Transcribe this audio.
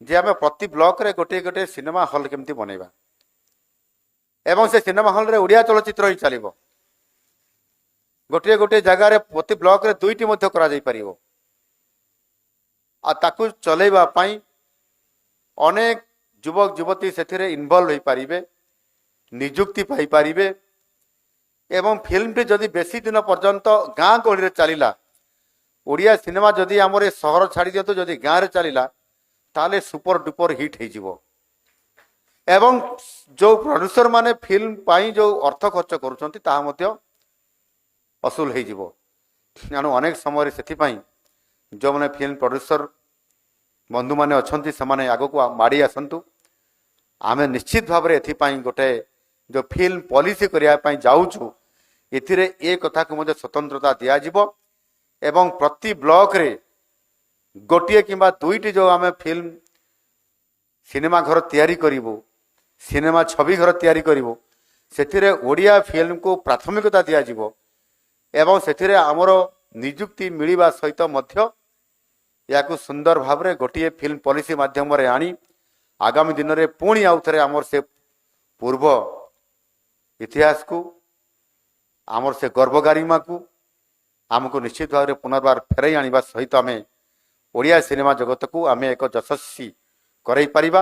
जे आम प्रति ब्लॉक रे गोटे गोटे सिनेमा हॉल केमती बनैबा एवं से सिनेमा हॉल रे ओडिया चलचित्र ही चलिबो। गोटे गोटे जगार प्रति ब्लॉक रे दुईटी मध्य करा जाई परिबो आ ताकू चलेबा पई अनेक युवक युवती से इनवॉल्व हो पारिबे, निजुक्ति पाई पारिबे एवं फिल्म टी जदि बेसी दिन पर्यंत गाँ गहली चलला ओडिया सिनेमा जदि आमर ए सहर छाड़ी दियंतु जदि गाँव रे चलला ताले सुपर डुपर हिट हो जिवो एवं जो प्रोड्यूसर माने फिल्म पाई जो अर्थ खर्च करूछंती ताहा मध्य असूल हो जिवो। तेणु अनेक समय से जो मैंने फिल्म प्रोड्यूसर बंधु मैंने अच्छा से आग को माड़ी आसतु आम निश्चित भाव में एपाई गोटे जो फिल्म पॉलिसी करने जाऊँ ए कथा को मुझे स्वतंत्रता दिज्व एवं प्रति ब्लॉक रे गोटे किंबा दुईटी जो आम फिल्म सिनेमा घर तैयारी करूँ सिनेमा छवि घर तैयारी करूँ से ओडिया फिल्म को प्राथमिकता दिज्व एवं से आमर निजुक्ति मिलवा सहित मध्य या सुंदर भाव में गोटे फिल्म पॉलिसी माध्यम आनी आगामी दिन में पुणी आउ थे आमर से पूर्व इतिहास को आमर से गर्व गारिमा को आमको निश्चित भाव में पुनर्बार फेरई आने सहित आम ओडिया सिनेमा जगत को आम एक यशस्वी करई परिबा।